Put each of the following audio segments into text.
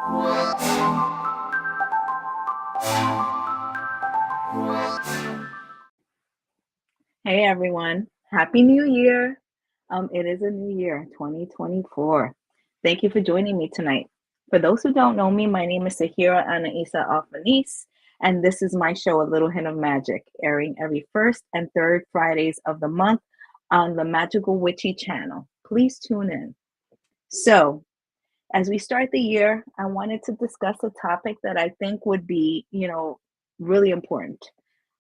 Hey everyone, Happy New Year. It is a new year, 2024. Thank you for joining me tonight. For those who don't know me, my name is SAHIRA ANAISA Al FENICE, and this is my show, A Little Hint of Magic, airing every first and third Fridays of the month on the Magical Witchy channel. Please tune in. So, as we start the year, I wanted to discuss a topic that I think would be, really important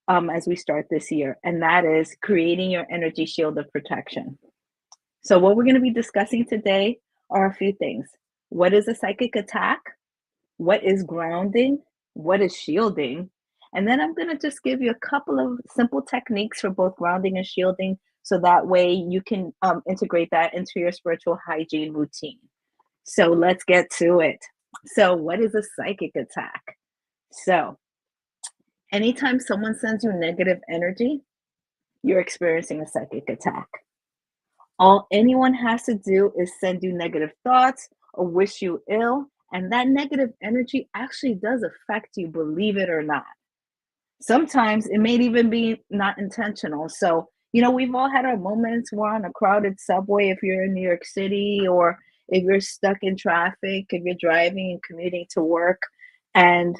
as we start this year, and that is creating your energy shield of protection. So, what we're going to be discussing today are a few things. What is a psychic attack? What is grounding? What is shielding? And then I'm going to just give you a couple of simple techniques for both grounding and shielding so that way you can integrate that into your spiritual hygiene routine. So, let's get to it. So, what is a psychic attack? So, anytime someone sends you negative energy, you're experiencing a psychic attack. All anyone has to do is send you negative thoughts or wish you ill, and that negative energy actually does affect you, believe it or not. Sometimes it may even be not intentional. So, we've all had our moments. We're on a crowded subway if you're in New York City, or if you're stuck in traffic, if you're driving and commuting to work, and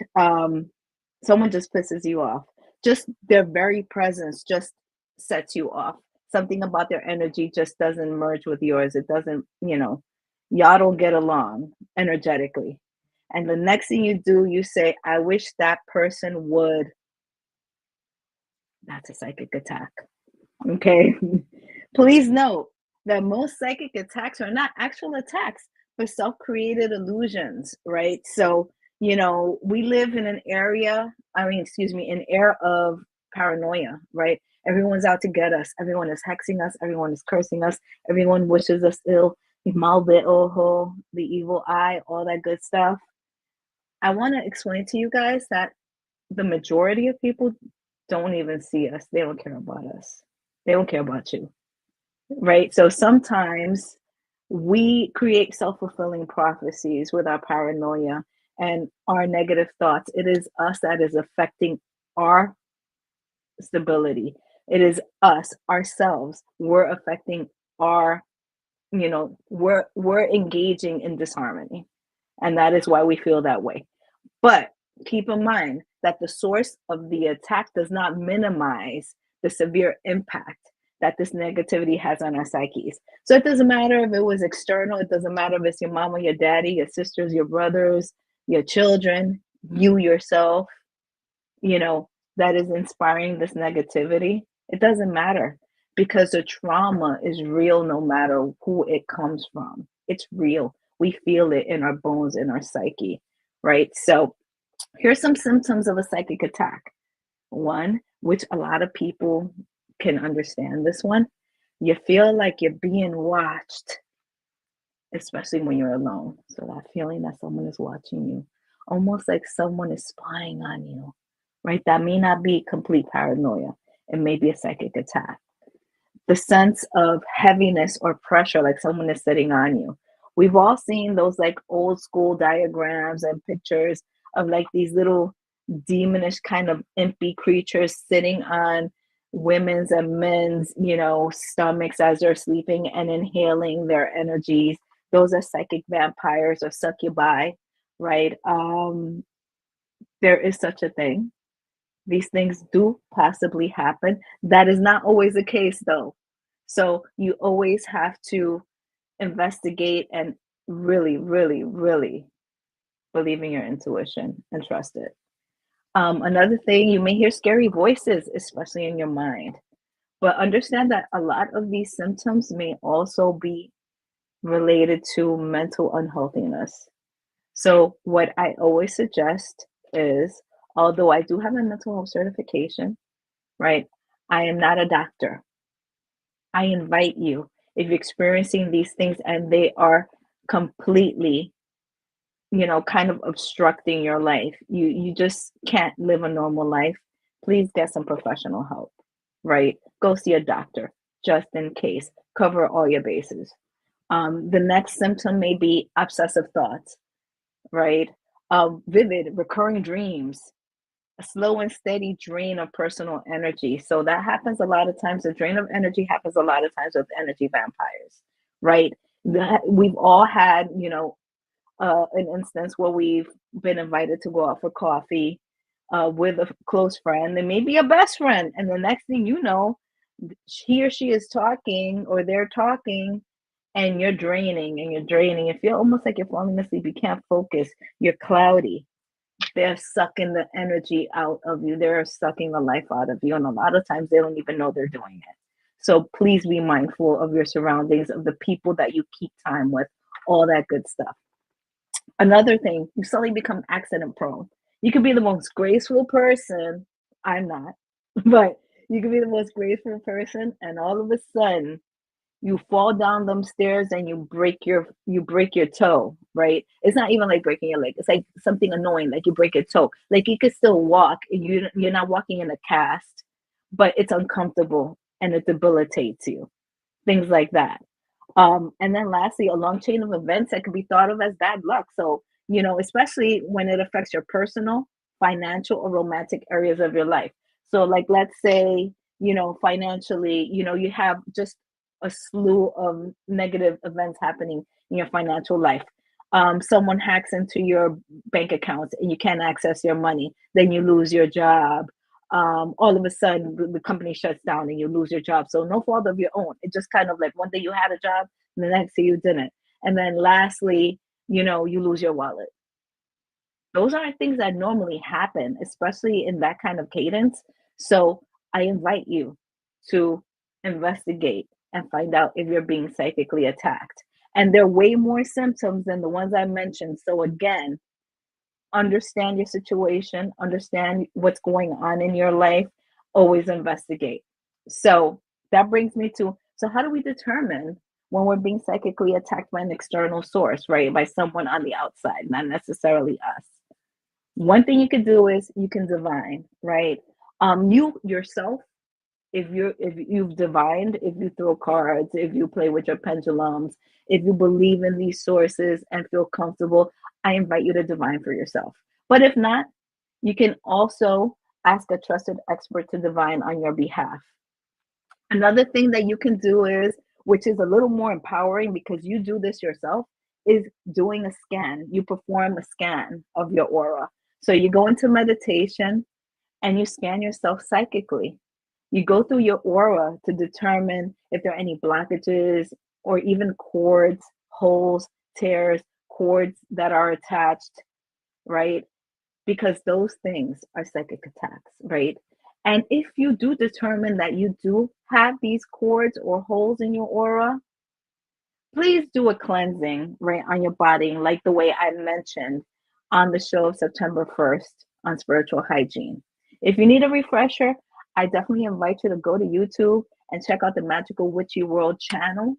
someone just pisses you off. Just their very presence just sets you off. Something about their energy just doesn't merge with yours. It doesn't, y'all don't get along energetically. And the next thing you do, you say, I wish that person would. That's a psychic attack. Okay. Please note that most psychic attacks are not actual attacks, but self created illusions, right? So, we live in an an era of paranoia, right? Everyone's out to get us. Everyone is hexing us. Everyone is cursing us. Everyone wishes us ill. Mal de ojo, the evil eye, all that good stuff. I want to explain to you guys that the majority of people don't even see us. They don't care about us. They don't care about you, right? So sometimes we create self-fulfilling prophecies with our paranoia and our negative thoughts. It is us that is affecting our stability. It is us, ourselves. We're affecting our, we're engaging in disharmony. And that is why we feel that way. But keep in mind that the source of the attack does not minimize the severe impact that this negativity has on our psyches. So it doesn't matter if it was external, it doesn't matter if it's your mama, your daddy, your sisters, your brothers, your children, you yourself, that is inspiring this negativity. It doesn't matter because the trauma is real no matter who it comes from. It's real. We feel it in our bones, in our psyche, right? So here's some symptoms of a psychic attack. One, which a lot of people can understand this one, you feel like you're being watched, especially when you're alone. So that feeling that someone is watching you, almost like someone is spying on you, right? That may not be complete paranoia. It may be a psychic attack. The sense of heaviness or pressure, like someone is sitting on you. We've all seen those like old school diagrams and pictures of like these little demonish kind of impy creatures sitting on women's and men's, stomachs as they're sleeping and inhaling their energies. Those are psychic vampires or succubi, right? There is such a thing. These things do possibly happen. That is not always the case, though. So you always have to investigate and really, really, really believe in your intuition and trust it. Another thing, you may hear scary voices, especially in your mind. But understand that a lot of these symptoms may also be related to mental unhealthiness. So, what I always suggest is, although I do have a mental health certification, right? I am not a doctor. I invite you, if you're experiencing these things and they are completely, kind of obstructing your life, you just can't live a normal life, please get some professional help, right? Go see a doctor just in case. Cover all your bases. The next symptom may be obsessive thoughts. right? Vivid, recurring dreams, a slow and steady drain of personal energy. So that happens a lot of times. The drain of energy happens a lot of times with energy vampires, right? We've all had, an instance where we've been invited to go out for coffee with a close friend and maybe a best friend. And the next thing you know, he or she is talking or they're talking and you're draining and you're draining. You feel almost like you're falling asleep. You can't focus. You're cloudy. They're sucking the energy out of you. They're sucking the life out of you. And a lot of times they don't even know they're doing it. So please be mindful of your surroundings, of the people that you keep time with, all that good stuff. Another thing, you suddenly become accident prone. You could be the most graceful person. I'm not, but you could be the most graceful person, and all of a sudden you fall down them stairs and you break your toe, right? It's not even like breaking your leg. It's like something annoying, like you break your toe. Like you could still walk, and you're not walking in a cast, but it's uncomfortable and it debilitates you. Things like that. And then lastly, a long chain of events that can be thought of as bad luck. So, especially when it affects your personal, financial, or romantic areas of your life. So, like, let's say, financially, you have just a slew of negative events happening in your financial life. Someone hacks into your bank accounts and you can't access your money, then you lose your job. All of a sudden the company shuts down and you lose your job. So no fault of your own. It just kind of like one day you had a job and the next day you didn't. And then lastly, you lose your wallet. Those aren't things that normally happen, especially in that kind of cadence. So I invite you to investigate and find out if you're being psychically attacked. And there are way more symptoms than the ones I mentioned. So again, understand your situation, understand what's going on in your life, always investigate. So that brings me to, so how do we determine when we're being psychically attacked by an external source, right? By someone on the outside, not necessarily us. One thing you can do is you can divine, right? You yourself, if you've divined, if you throw cards, if you play with your pendulums, if you believe in these sources and feel comfortable, I invite you to divine for yourself. But if not, you can also ask a trusted expert to divine on your behalf. Another thing that you can do is, which is a little more empowering because you do this yourself, is doing a scan. You perform a scan of your aura. So you go into meditation and you scan yourself psychically. You go through your aura to determine if there are any blockages or even cords, holes, tears, cords that are attached, right? Because those things are psychic attacks, right? And if you do determine that you do have these cords or holes in your aura, please do a cleansing, right, on your body, like the way I mentioned on the show of September 1st on spiritual hygiene. If you need a refresher, I definitely invite you to go to YouTube and check out the Magical Witchy World channel.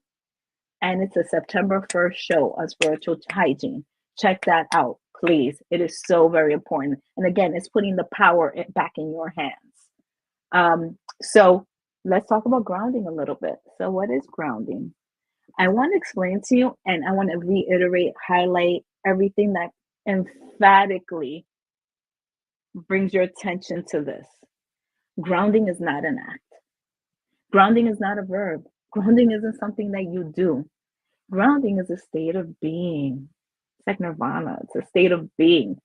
And it's a September 1st show on spiritual hygiene. Check that out, please. It is so very important. And again, it's putting the power back in your hands. So let's talk about grounding a little bit. So, what is grounding? I want to explain to you, and I want to reiterate, highlight everything that emphatically brings your attention to this. Grounding is not an act. Grounding is not a verb. Grounding isn't something that you do. Grounding is a state of being. It's like nirvana. It's a state of being.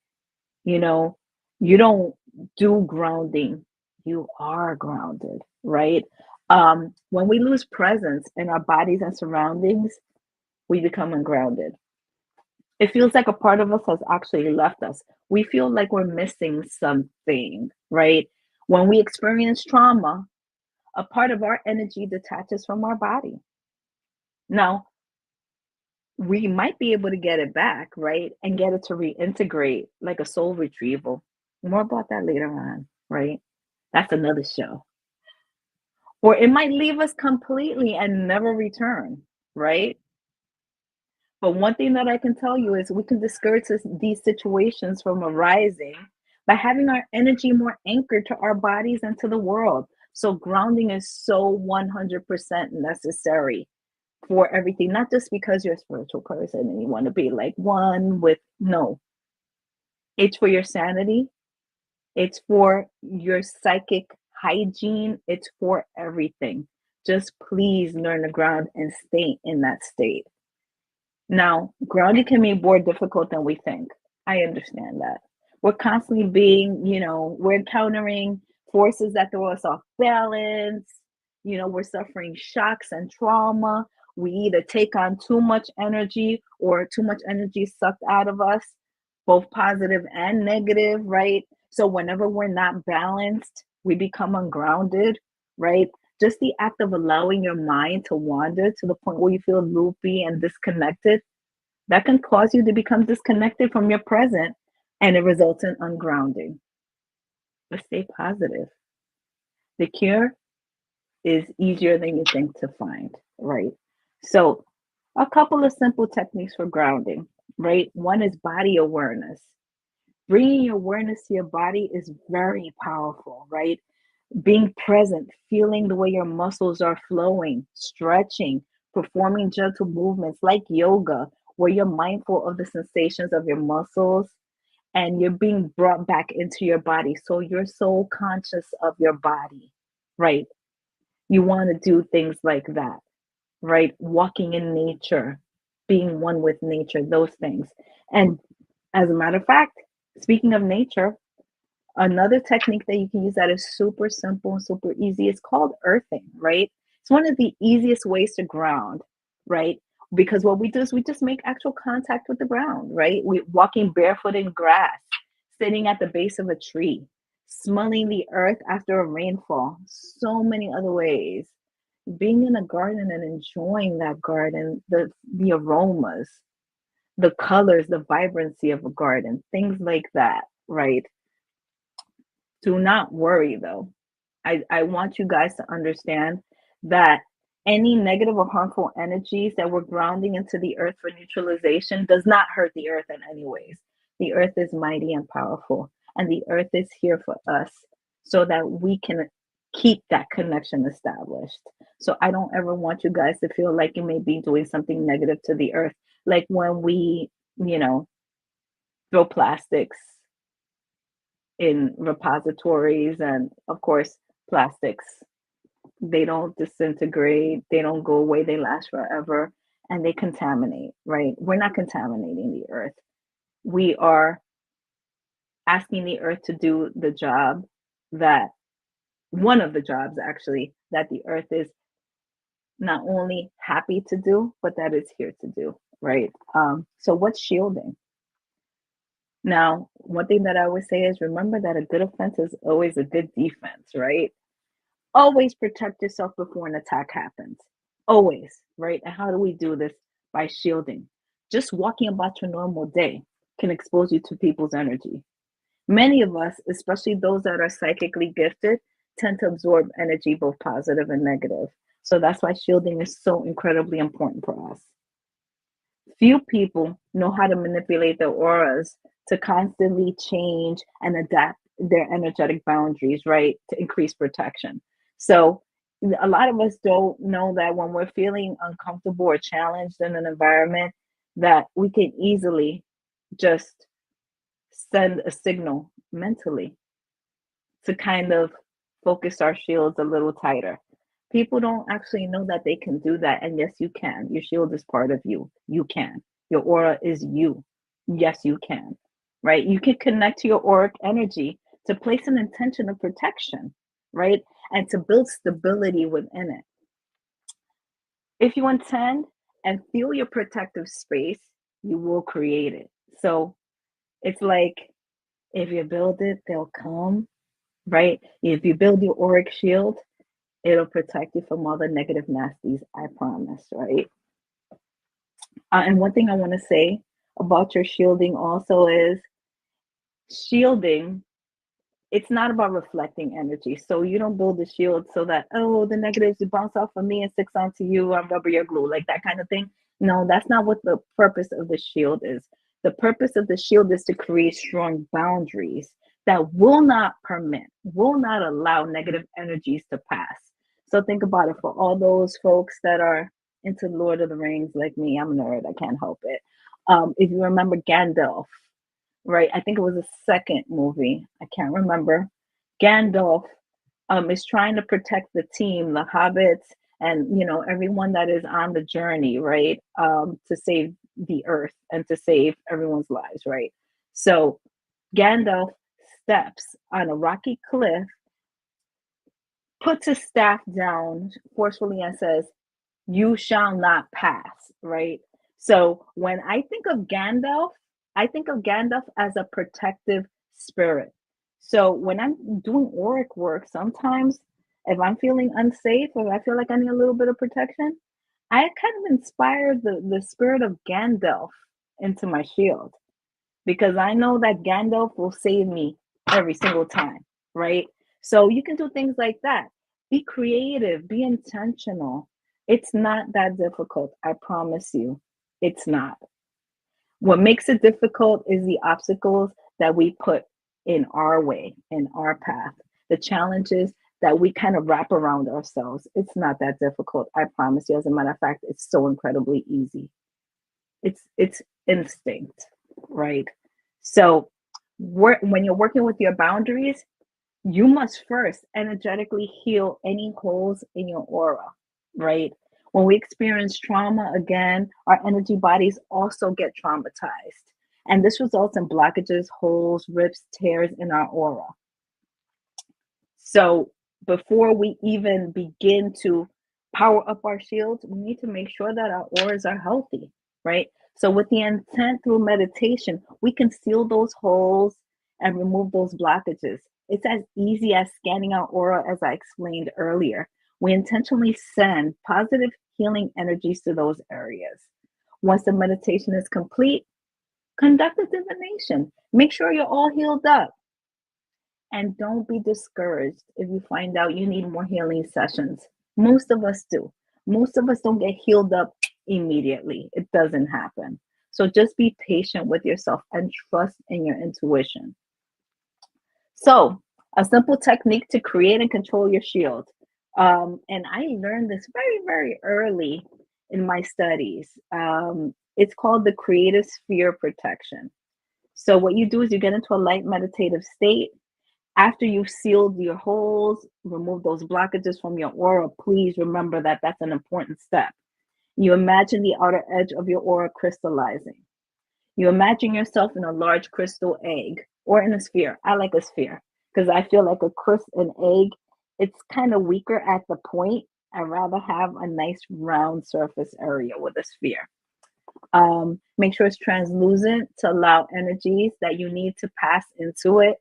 You know, you don't do grounding. You are grounded, right? When we lose presence in our bodies and surroundings, we become ungrounded. It feels like a part of us has actually left us. We feel like we're missing something, right? When we experience trauma, a part of our energy detaches from our body. Now, we might be able to get it back, right? And get it to reintegrate like a soul retrieval. More about that later on, right? That's another show. Or it might leave us completely and never return, right? But one thing that I can tell you is we can discourage these situations from arising by having our energy more anchored to our bodies and to the world. So grounding is so 100% necessary for everything, not just because you're a spiritual person and you want to be like one with, no. It's for your sanity. It's for your psychic hygiene. It's for everything. Just please learn to ground and stay in that state. Now, grounding can be more difficult than we think. I understand that. We're constantly being, we're encountering forces that throw us off balance. We're suffering shocks and trauma. We either take on too much energy or too much energy sucked out of us, both positive and negative, right? So whenever we're not balanced, we become ungrounded, right? Just the act of allowing your mind to wander to the point where you feel loopy and disconnected, that can cause you to become disconnected from your present, and it results in ungrounding. But stay positive. The cure is easier than you think to find, right? So, a couple of simple techniques for grounding, right? One is body awareness. Bringing your awareness to your body is very powerful, right? Being present, feeling the way your muscles are flowing, stretching, performing gentle movements like yoga, where you're mindful of the sensations of your muscles and you're being brought back into your body. So you're so conscious of your body, right? You want to do things like that, right? Walking in nature, being one with nature, those things. And as a matter of fact, speaking of nature, another technique that you can use that is super simple and super easy is called earthing, right? It's one of the easiest ways to ground, right? Because what we do is we just make actual contact with the ground, right? We walking barefoot in grass, sitting at the base of a tree, smelling the earth after a rainfall, so many other ways. Being in a garden and enjoying that garden, the aromas, the colors, the vibrancy of a garden, things like that, right? Do not worry though. I want you guys to understand that any negative or harmful energies that we're grounding into the earth for neutralization does not hurt the earth in any ways. The earth is mighty and powerful, and the earth is here for us so that we can keep that connection established. So I don't ever want you guys to feel like you may be doing something negative to the earth. Like when we, you know, throw plastics in repositories, and of course plastics, they don't disintegrate, they don't go away, they last forever, and they contaminate, right? We're not contaminating the earth. We are asking the earth to do the job that one of the jobs actually that the earth is not only happy to do but that it's here to do, right? So what's shielding? Now, one thing that I always say is remember that a good offense is always a good defense, right? Always protect yourself before an attack happens. Always, right? And how do we do this? By shielding. Just walking about your normal day can expose you to people's energy. Many of us, especially those that are psychically gifted, tend to absorb energy, both positive and negative. So that's why shielding is so incredibly important for us. Few people know how to manipulate their auras to constantly change and adapt their energetic boundaries, right? To increase protection. So, a lot of us don't know that when we're feeling uncomfortable or challenged in an environment, that we can easily just send a signal mentally to kind of focus our shields a little tighter. People don't actually know that they can do that. And yes, you can. Your shield is part of you. You can. Your aura is you. Yes, you can. Right? You can connect to your auric energy to place an intention of protection, right? And to build stability within it. If you intend and feel your protective space, you will create it. So it's like if you build it, they'll come, right? If you build your auric shield, it'll protect you from all the negative nasties, I promise, right? And one thing I want to say about your shielding also is shielding, it's not about reflecting energy. So you don't build a shield so that, oh, the negatives bounce off of me and sticks onto you, I'm rubber your glue, like that kind of thing. No, that's not what the purpose of the shield is. The purpose of the shield is to create strong boundaries that will not permit, will not allow negative energies to pass. So think about it for all those folks that are into Lord of the Rings like me. I'm a nerd, I can't help it. If you remember Gandalf, right? I think it was the second movie. I can't remember. Gandalf is trying to protect the team, the hobbits, and everyone that is on the journey, right? To save the earth and to save everyone's lives, right? So Gandalf steps on a rocky cliff, puts his staff down forcefully, and says, "You shall not pass," right? So when I think of Gandalf, I think of Gandalf as a protective spirit. So when I'm doing auric work, sometimes if I'm feeling unsafe or I feel like I need a little bit of protection, I kind of inspire the spirit of Gandalf into my shield because I know that Gandalf will save me every single time, right? So you can do things like that. Be creative, be intentional. It's not that difficult, I promise you. It's not. What makes it difficult is the obstacles that we put in our way, in our path, the challenges that we kind of wrap around ourselves. It's not that difficult, I promise you. As a matter of fact, it's so incredibly easy. It's instinct, right? So when you're working with your boundaries, you must first energetically heal any holes in your aura, right? When we experience trauma again, our energy bodies also get traumatized. And this results in blockages, holes, rips, tears in our aura. So before we even begin to power up our shields, we need to make sure that our auras are healthy, right? So with the intent through meditation, we can seal those holes and remove those blockages. It's as easy as scanning our aura, as I explained earlier. We intentionally send positive healing energies to those areas. Once the meditation is complete, conduct a divination. Make sure you're all healed up. And don't be discouraged if you find out you need more healing sessions. Most of us do. Most of us don't get healed up immediately. It doesn't happen. So just be patient with yourself and trust in your intuition. So, a simple technique to create and control your shield. And I learned this very, very early in my studies. It's called the creative sphere protection. So, what you do is you get into a light meditative state. After you've sealed your holes, remove those blockages from your aura, please remember that that's an important step. You imagine the outer edge of your aura crystallizing. You imagine yourself in a large crystal egg or in a sphere. I like a sphere because I feel like an egg, it's kind of weaker at the point. I'd rather have a nice round surface area with a sphere. Make sure it's translucent to allow energies that you need to pass into it,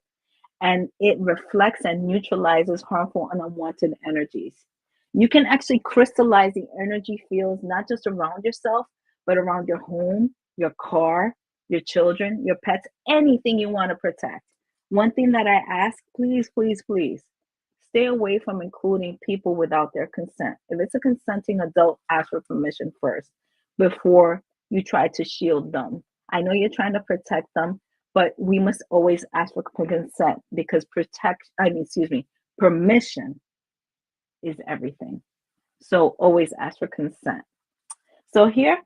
and it reflects and neutralizes harmful and unwanted energies. You can actually crystallize the energy fields not just around yourself, but around your home, your car, your children, your pets, anything you want to protect. One thing that I ask, please, please, please, stay away from including people without their consent. If it's a consenting adult, ask for permission first before you try to shield them. I know you're trying to protect them, but we must always ask for consent because permission is everything. So always ask for consent. So here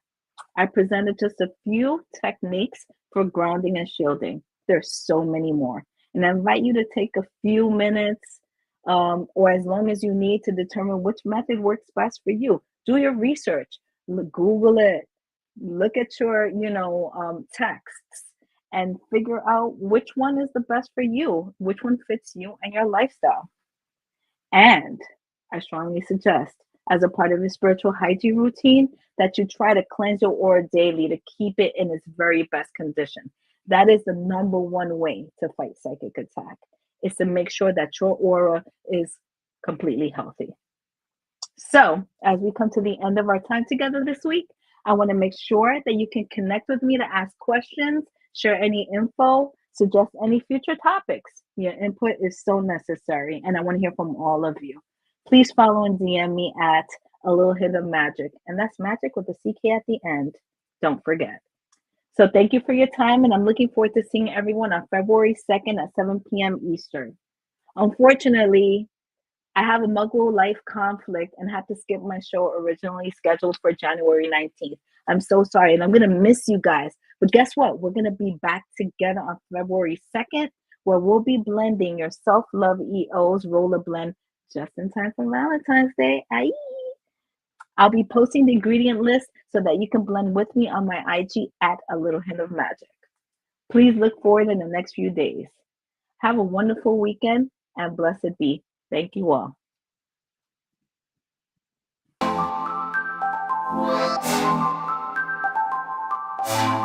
I presented just a few techniques for grounding and shielding. There's so many more. And I invite you to take a few minutes or as long as you need to determine which method works best for you. Do your research, Google it, look at your, texts and figure out which one is the best for you, which one fits you and your lifestyle. And I strongly suggest, as a part of your spiritual hygiene routine, that you try to cleanse your aura daily to keep it in its very best condition. That is the number one way to fight psychic attack, is to make sure that your aura is completely healthy. So, as we come to the end of our time together this week, I want to make sure that you can connect with me to ask questions, share any info, suggest any future topics. Your input is so necessary, and I want to hear from all of you. Please follow and DM me at A Little Hit of Magic, and that's magic with a CK at the end. Don't forget. So thank you for your time, and I'm looking forward to seeing everyone on February 2nd at 7 p.m. Eastern. Unfortunately, I have a Muggle life conflict and had to skip my show originally scheduled for January 19th. I'm so sorry, and I'm going to miss you guys. But guess what? We're going to be back together on February 2nd, where we'll be blending your self-love EO's roller blend just in time for Valentine's Day. Aye. I'll be posting the ingredient list so that you can blend with me on my IG at A Little Hint of Magic. Please look forward in the next few days. Have a wonderful weekend and blessed be. Thank you all.